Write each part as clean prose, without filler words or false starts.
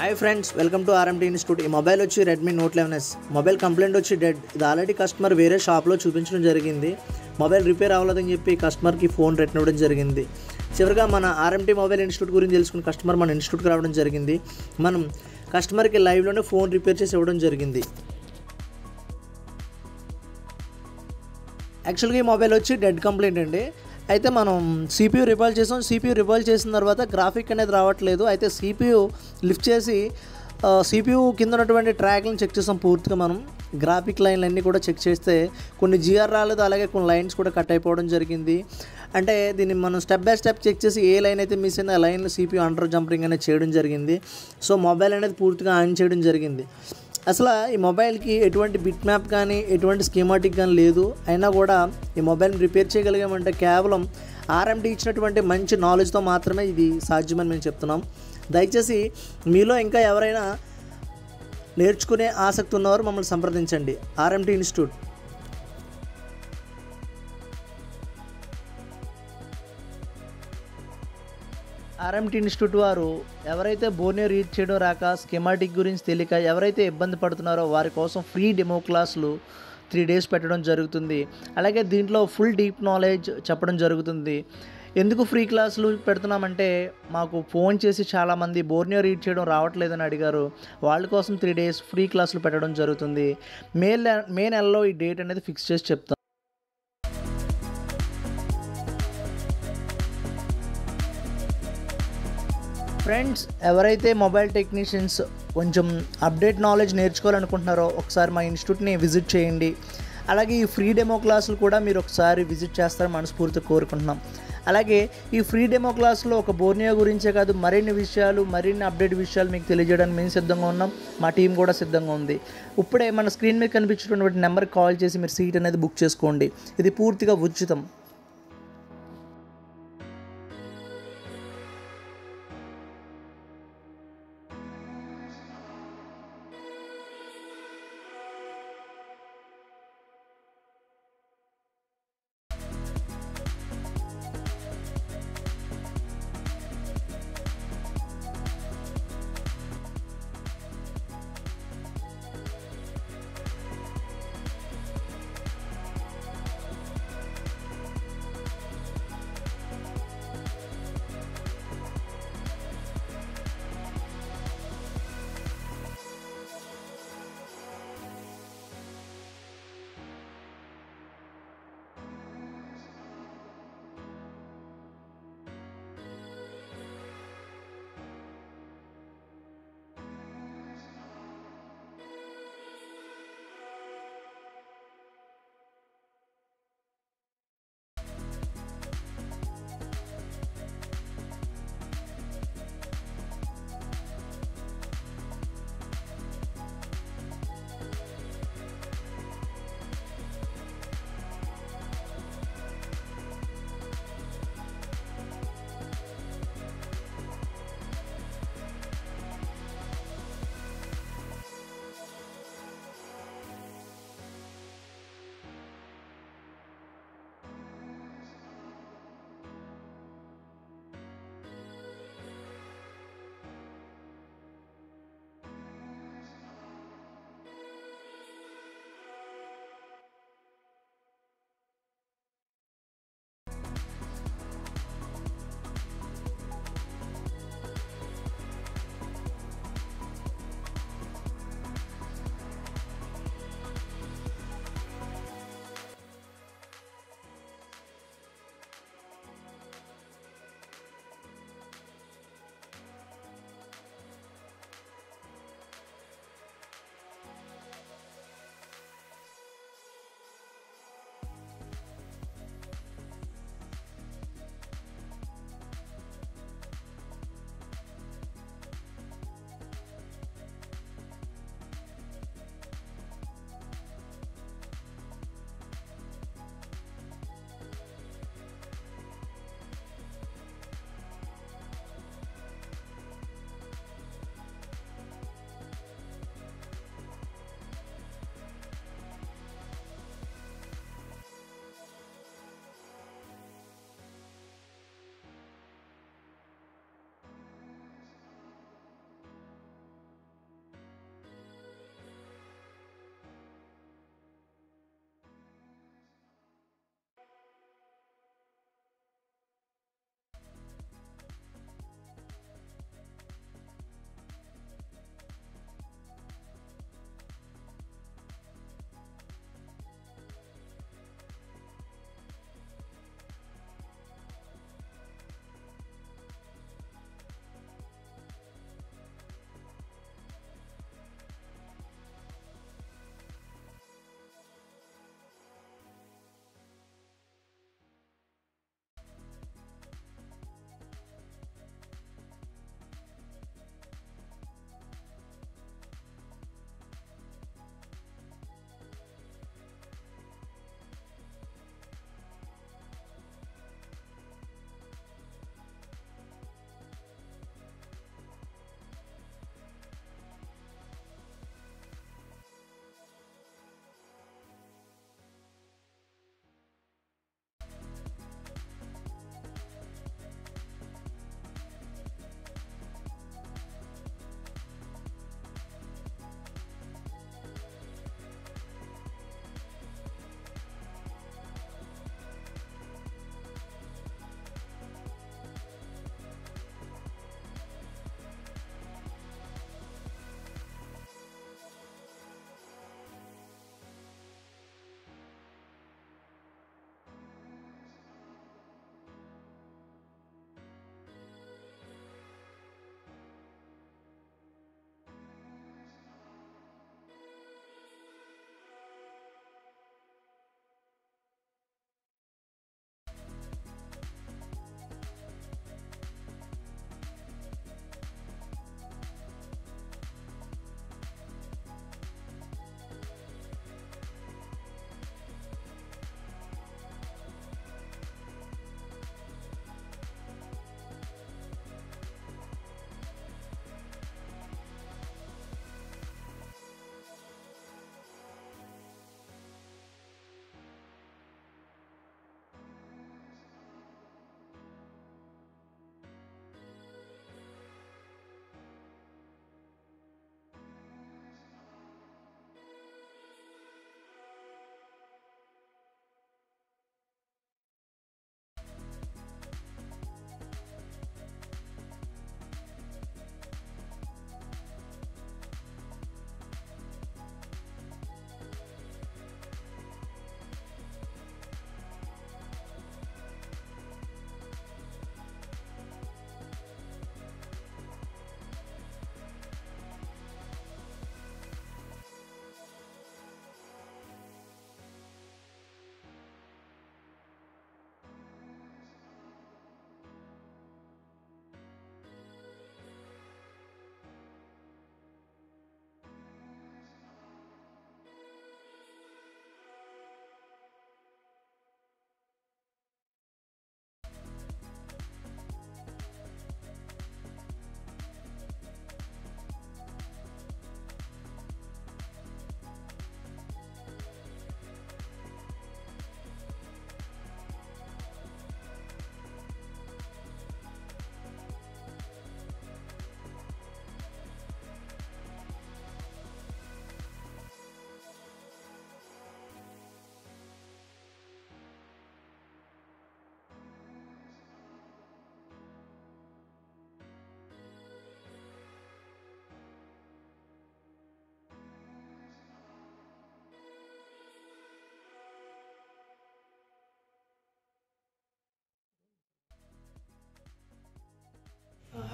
Hi friends, welcome to RMT institute. ఈ mobile వచ్చి Redmi note 11s. Mobile complaint వచ్చి dead. ఇది already customer వేరే షాప్లో చూపించడం జరిగింది. మొబైల్ రిపేర్ అవ్వలేదని చెప్పి కస్టమర్కి ఫోన్ రిటర్న్ ఇవ్వడం జరిగింది. చివరిగా మన ఆర్ఎంటీ మొబైల్ ఇన్స్టిట్యూట్ గురించి తెలుసుకుని కస్టమర్ మన ఇన్స్టిట్యూట్కి రావడం జరిగింది. మనం కస్టమర్కి లైవ్లోనే ఫోన్ రిపేర్ చేసి ఇవ్వడం జరిగింది. యాక్చువల్గా ఈ మొబైల్ వచ్చి డెడ్ కంప్లైంట్ అండి. అయితే మనం CPU రివాల్వ్ చేసాం. CPU రివాల్వ్ చేసిన తర్వాత గ్రాఫిక్ అనేది రావట్లేదు. అయితే CPU లిఫ్ట్ చేసి CPU కింద ఉన్నటువంటి ట్రాక్లను చెక్ చేసాం. పూర్తిగా మనం గ్రాఫిక్ లైన్లన్నీ కూడా చెక్ చేస్తే కొన్ని GR రాలేదు, అలాగే కొన్ని లైన్స్ కూడా కట్ అయిపోవడం జరిగింది. అంటే దీన్ని మనం స్టెప్ బై స్టెప్ చెక్ చేసి ఏ లైన్ అయితే మిస్ అయిందో ఆ లైన్లో CPU అండర్ జంపరింగ్ అనేది చేయడం జరిగింది. సో మొబైల్ అనేది పూర్తిగా ఆన్ చేయడం జరిగింది. అసలు ఈ మొబైల్కి ఎటువంటి బిట్ మ్యాప్ కానీ ఎటువంటి స్కీమాటిక్ కానీ లేదు. అయినా కూడా ఈ మొబైల్ని రిపేర్ చేయగలిగామంటే కేవలం ఆర్ఎంటీ ఇచ్చినటువంటి మంచి నాలెడ్జ్తో మాత్రమే ఇది సాధ్యమని మేము చెప్తున్నాం. దయచేసి మీలో ఇంకా ఎవరైనా నేర్చుకునే ఆసక్తి ఉన్నవారు మమ్మల్ని సంప్రదించండి. RMT institute. ఆర్ఎంటీ ఇన్స్టిట్యూట్ వారు ఎవరైతే బోర్నియో రీడ్ చేయడం రాక, స్కీమాటిక్ గురించి తెలియక ఎవరైతే ఇబ్బంది పడుతున్నారో వారి కోసం ఫ్రీ డెమో క్లాసులు 3 days పెట్టడం జరుగుతుంది. అలాగే దీంట్లో ఫుల్ డీప్ నాలెడ్జ్ చెప్పడం జరుగుతుంది. ఎందుకు ఫ్రీ క్లాసులు పెడుతున్నామంటే మాకు ఫోన్ చేసి చాలామంది బోర్నియో రీడ్ చేయడం రావట్లేదని అడిగారు. వాళ్ళ కోసం 3 days ఫ్రీ క్లాసులు పెట్టడం జరుగుతుంది. మే నెలలో ఈ డేట్ అనేది ఫిక్స్ చేసి చెప్తాం. ఫ్రెండ్స్, ఎవరైతే మొబైల్ టెక్నీషియన్స్ కొంచెం అప్డేట్ నాలెడ్జ్ నేర్చుకోవాలనుకుంటున్నారో ఒకసారి మా ఇన్స్టిట్యూట్ని విజిట్ చేయండి. అలాగే ఈ ఫ్రీ డెమో క్లాసులు కూడా మీరు ఒకసారి విజిట్ చేస్తారని మనస్ఫూర్తిగా కోరుకుంటున్నాం. అలాగే ఈ ఫ్రీ డెమో క్లాసులో ఒక బోర్నియో గురించే కాదు, మరిన్ని అప్డేట్ విషయాలు మీకు తెలియజేయడానికి మేము సిద్ధంగా ఉన్నాం. మా టీం కూడా సిద్ధంగా ఉంది. ఇప్పుడే మన స్క్రీన్ మీద కనిపించినటువంటి నెంబర్కి కాల్ చేసి మీరు సీట్ అనేది బుక్ చేసుకోండి. ఇది పూర్తిగా ఉచితం.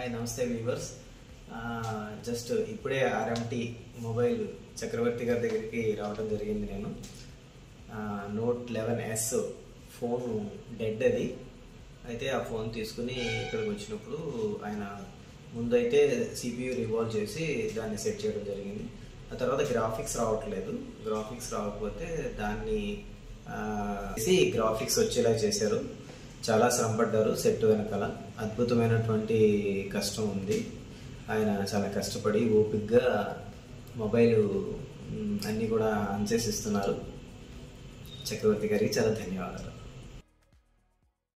హాయ్ నమస్తే వ్యూవర్స్. జస్ట్ ఇప్పుడే ఆర్ఎంటీ మొబైల్ చక్రవర్తి గారి దగ్గరికి రావడం జరిగింది. నేను నోట్ 11S ఫోన్ డెడ్ అది. అయితే ఆ ఫోన్ తీసుకుని ఇక్కడికి వచ్చినప్పుడు ఆయన ముందైతే CPU రివాల్వ్ చేసి దాన్ని సెట్ చేయడం జరిగింది. ఆ తర్వాత గ్రాఫిక్స్ రావట్లేదు. గ్రాఫిక్స్ రాకపోతే దాన్ని గ్రాఫిక్స్ వచ్చేలా చేశారు. చాలా శ్రమపడ్డారు. సెట్ వెనకాల అద్భుతమైనటువంటి కష్టం ఉంది. ఆయన చాలా కష్టపడి ఓపిక్గా మొబైల్ అన్నీ కూడా ఆన్ చేసి ఇస్తున్నారు. చక్రవర్తి గారికి చాలా ధన్యవాదాలు.